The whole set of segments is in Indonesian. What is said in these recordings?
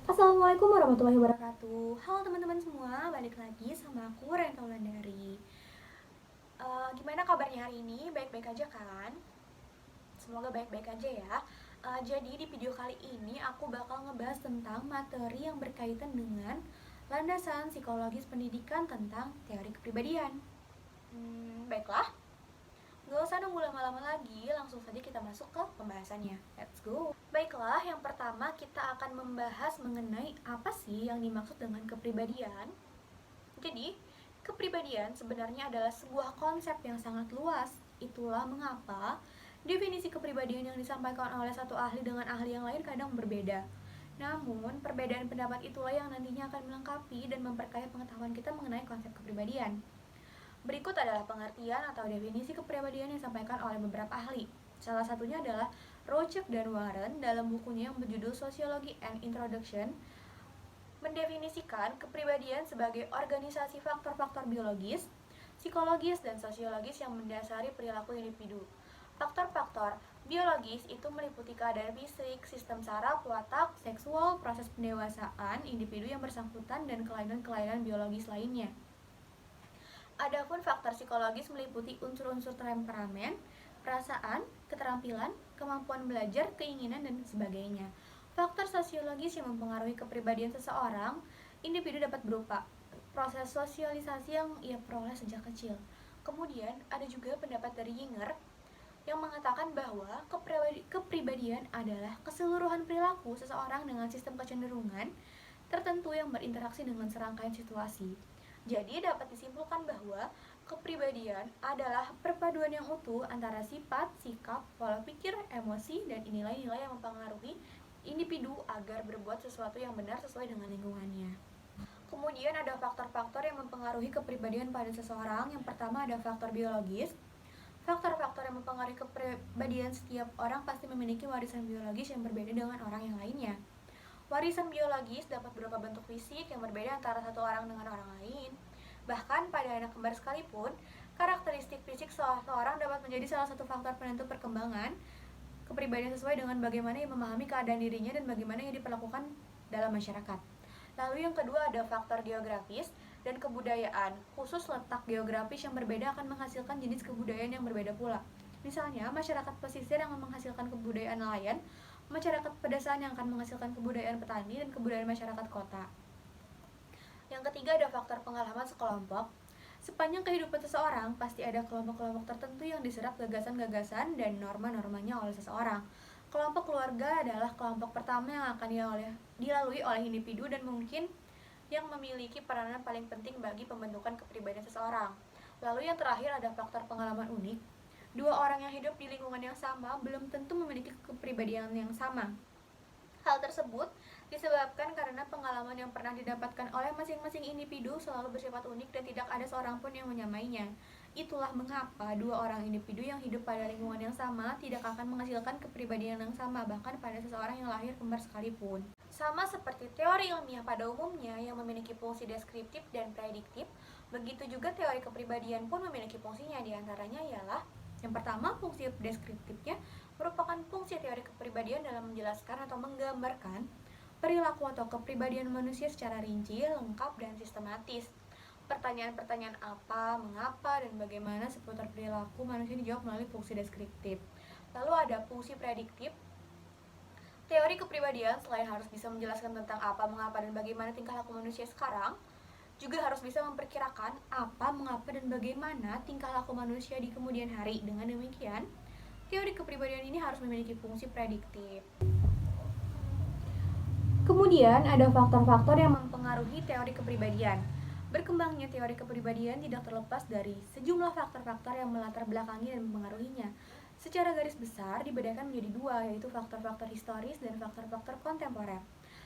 Assalamualaikum warahmatullahi wabarakatuh. Halo teman-teman semua, balik lagi sama aku Renta Wulandari. Gimana kabarnya hari ini? Baik-baik aja kan? Semoga baik-baik aja ya. Jadi di video kali ini aku bakal ngebahas tentang materi yang berkaitan dengan landasan psikologis pendidikan tentang teori kepribadian. Baiklah, gak usah nunggu lama-lama lagi, langsung saja kita masuk ke pembahasannya. Let's go! Baiklah, yang pertama kita akan membahas mengenai apa sih yang dimaksud dengan kepribadian. Jadi, kepribadian sebenarnya adalah sebuah konsep yang sangat luas. Itulah mengapa definisi kepribadian yang disampaikan oleh satu ahli dengan ahli yang lain kadang berbeda. Namun, perbedaan pendapat itulah yang nantinya akan melengkapi dan memperkaya pengetahuan kita mengenai konsep kepribadian. Berikut adalah pengertian atau definisi kepribadian yang disampaikan oleh beberapa ahli. Salah satunya adalah Rochuk dan Warren dalam bukunya yang berjudul Sociology and Introduction mendefinisikan kepribadian sebagai organisasi faktor-faktor biologis, psikologis, dan sosiologis yang mendasari perilaku individu. Faktor-faktor biologis itu meliputi keadaan fisik, sistem saraf, watak, seksual, proses pendewasaan individu yang bersangkutan, dan kelainan-kelainan biologis lainnya. Adapun faktor psikologis meliputi unsur-unsur temperamen, perasaan, keterampilan, kemampuan belajar, keinginan, dan sebagainya. Faktor sosiologis yang mempengaruhi kepribadian seseorang, individu dapat berupa proses sosialisasi yang ia peroleh sejak kecil. Kemudian ada juga pendapat dari Yinger yang mengatakan bahwa kepribadian adalah keseluruhan perilaku seseorang dengan sistem kecenderungan tertentu yang berinteraksi dengan serangkaian situasi. Jadi dapat disimpulkan bahwa kepribadian adalah perpaduan yang utuh antara sifat, sikap, pola pikir, emosi, dan nilai-nilai yang mempengaruhi individu agar berbuat sesuatu yang benar sesuai dengan lingkungannya. Kemudian ada faktor-faktor yang mempengaruhi kepribadian pada seseorang. Yang pertama ada faktor biologis. Faktor-faktor yang mempengaruhi kepribadian setiap orang pasti memiliki warisan biologis yang berbeda dengan orang yang lainnya. Warisan biologis dapat berupa bentuk fisik yang berbeda antara satu orang dengan orang lain. Bahkan pada anak kembar sekalipun, karakteristik fisik seseorang dapat menjadi salah satu faktor penentu perkembangan kepribadian sesuai dengan bagaimana ia memahami keadaan dirinya dan bagaimana ia diperlakukan dalam masyarakat. Lalu yang kedua ada faktor geografis dan kebudayaan. Khusus letak geografis yang berbeda akan menghasilkan jenis kebudayaan yang berbeda pula. Misalnya, masyarakat pesisir yang menghasilkan kebudayaan nelayan, masyarakat pedesaan yang akan menghasilkan kebudayaan petani, dan kebudayaan masyarakat kota. Yang ketiga ada faktor pengalaman sekelompok. Sepanjang kehidupan seseorang, pasti ada kelompok-kelompok tertentu yang diserap gagasan-gagasan dan norma-normanya oleh seseorang. Kelompok keluarga adalah kelompok pertama yang akan dilalui oleh individu dan mungkin yang memiliki peranan paling penting bagi pembentukan kepribadian seseorang. Lalu yang terakhir ada faktor pengalaman unik. Dua orang yang hidup di lingkungan yang sama belum tentu memiliki kepribadian yang sama. Hal tersebut disebabkan karena pengalaman yang pernah didapatkan oleh masing-masing individu selalu bersifat unik dan tidak ada seorang pun yang menyamainya. Itulah mengapa dua orang individu yang hidup pada lingkungan yang sama tidak akan menghasilkan kepribadian yang sama, bahkan pada seseorang yang lahir kembar sekalipun. Sama seperti teori ilmiah pada umumnya yang memiliki fungsi deskriptif dan prediktif, begitu juga teori kepribadian pun memiliki fungsinya. Diantaranya ialah yang pertama, fungsi deskriptifnya merupakan fungsi teori kepribadian dalam menjelaskan atau menggambarkan perilaku atau kepribadian manusia secara rinci, lengkap, dan sistematis. Pertanyaan-pertanyaan apa, mengapa, dan bagaimana seputar perilaku manusia dijawab melalui fungsi deskriptif. Lalu ada fungsi prediktif. Teori kepribadian selain harus bisa menjelaskan tentang apa, mengapa, dan bagaimana tingkah laku manusia sekarang, juga harus bisa memperkirakan apa, mengapa, dan bagaimana tingkah laku manusia di kemudian hari. Dengan demikian, teori kepribadian ini harus memiliki fungsi prediktif. Kemudian ada faktor-faktor yang mempengaruhi teori kepribadian. Berkembangnya teori kepribadian tidak terlepas dari sejumlah faktor-faktor yang melatar belakangi dan mempengaruhinya. Secara garis besar dibedakan menjadi dua, yaitu faktor-faktor historis dan faktor-faktor kontemporer.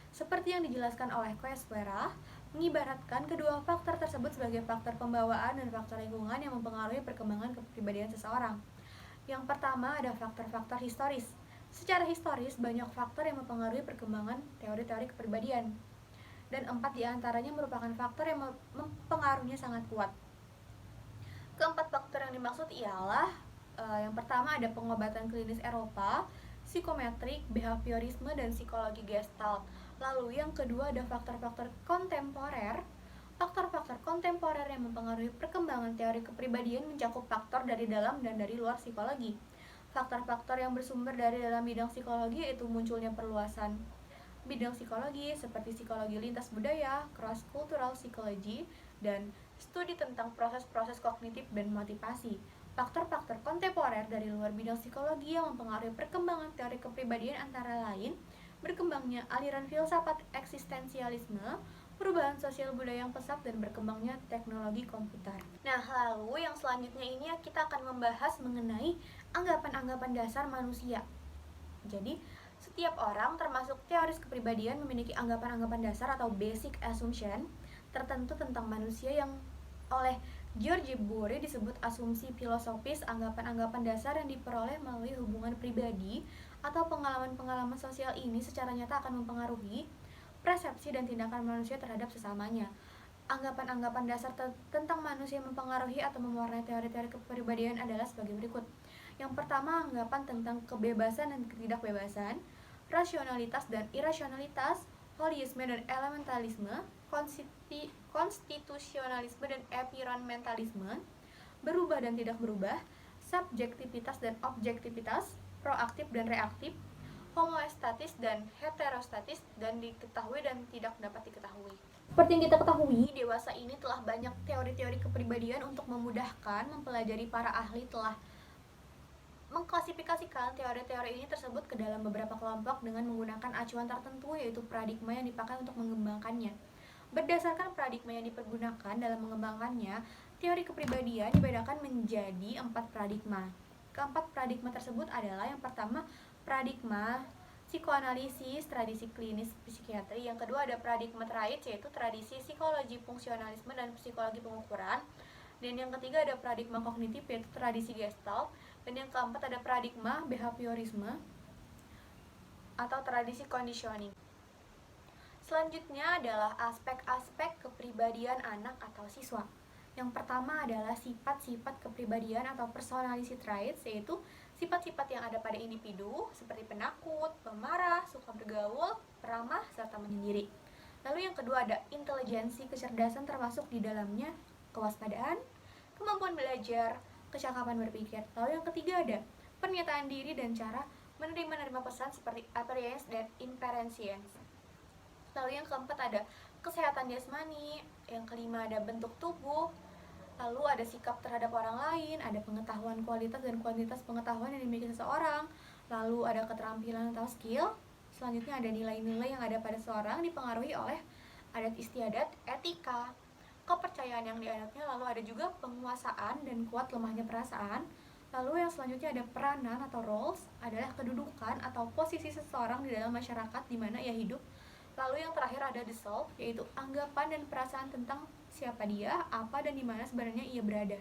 Seperti yang dijelaskan oleh Koeswera, mengibaratkan kedua faktor tersebut sebagai faktor pembawaan dan faktor lingkungan yang mempengaruhi perkembangan kepribadian seseorang. Yang pertama ada faktor-faktor historis. Secara historis, banyak faktor yang mempengaruhi perkembangan teori-teori kepribadian. Dan 4 diantaranya merupakan faktor yang mempengaruhinya sangat kuat. Keempat faktor yang dimaksud ialah yang pertama ada pengobatan klinis Eropa, psikometrik, behaviorisme, dan psikologi gestalt. Lalu yang kedua ada faktor-faktor kontemporer. Faktor-faktor kontemporer yang mempengaruhi perkembangan teori kepribadian mencakup faktor dari dalam dan dari luar psikologi. Faktor-faktor yang bersumber dari dalam bidang psikologi yaitu munculnya perluasan bidang psikologi seperti psikologi lintas budaya, cross cultural psychology, dan studi tentang proses-proses kognitif dan motivasi. Faktor-faktor kontemporer dari luar bidang psikologi yang mempengaruhi perkembangan teori kepribadian antara lain berkembangnya aliran filsafat eksistensialisme, perubahan sosial budaya yang pesat, dan berkembangnya teknologi komputer. Nah, lalu yang selanjutnya ini kita akan membahas mengenai anggapan-anggapan dasar manusia. Jadi, setiap orang termasuk teoris kepribadian memiliki anggapan-anggapan dasar atau basic assumption tertentu tentang manusia yang oleh George Bourdieu disebut asumsi filosofis. Anggapan-anggapan dasar yang diperoleh melalui hubungan pribadi atau pengalaman-pengalaman sosial ini secara nyata akan mempengaruhi persepsi dan tindakan manusia terhadap sesamanya. Anggapan-anggapan dasar tentang manusia yang mempengaruhi atau mewarnai teori-teori kepribadian adalah sebagai berikut. Yang pertama, anggapan tentang kebebasan dan ketidakbebasan, rasionalitas dan irasionalitas, holisme dan elementalisme, konstitusionalisme dan environmentalisme, berubah dan tidak berubah, subjektivitas dan objektivitas, proaktif dan reaktif, homostatis dan heterostatis, dan diketahui dan tidak dapat diketahui. Seperti yang kita ketahui, dewasa ini telah banyak teori-teori kepribadian. Untuk memudahkan mempelajari, para ahli telah mengklasifikasikan teori-teori ini tersebut ke dalam beberapa kelompok dengan menggunakan acuan tertentu, yaitu paradigma yang dipakai untuk mengembangkannya. Berdasarkan paradigma yang dipergunakan dalam mengembangkannya, teori kepribadian dibedakan menjadi 4 paradigma. Keempat paradigma tersebut adalah: yang pertama, paradigma psikoanalisis, tradisi klinis psikiatri. Yang kedua ada paradigma trait, yaitu tradisi psikologi fungsionalisme dan psikologi pengukuran. Dan yang ketiga ada paradigma kognitif, yaitu tradisi Gestalt. Dan yang keempat ada paradigma behaviorisme atau tradisi conditioning. Selanjutnya adalah aspek-aspek kepribadian anak atau siswa. Yang pertama adalah sifat-sifat kepribadian atau personality traits, yaitu sifat-sifat yang ada pada individu seperti penakut, pemarah, suka bergaul, peramah, serta menyendiri. Lalu yang kedua ada intelijensi, kecerdasan termasuk di dalamnya kewaspadaan, kemampuan belajar, kecakapan berpikir. Lalu yang ketiga ada pernyataan diri dan cara menerima pesan seperti appearance dan inferentience. Lalu yang keempat ada kesehatan jasmani, yang kelima ada bentuk tubuh, lalu ada sikap terhadap orang lain, ada pengetahuan kualitas dan kuantitas pengetahuan yang dimiliki seseorang, lalu ada keterampilan atau skill. Selanjutnya ada nilai-nilai yang ada pada seseorang dipengaruhi oleh adat istiadat, etika, kepercayaan yang dianutnya, lalu ada juga penguasaan dan kuat lemahnya perasaan. Lalu yang selanjutnya ada peranan atau roles, adalah kedudukan atau posisi seseorang di dalam masyarakat di mana ia hidup. Lalu yang terakhir ada the self, yaitu anggapan dan perasaan tentang siapa dia, apa dan di mana sebenarnya ia berada.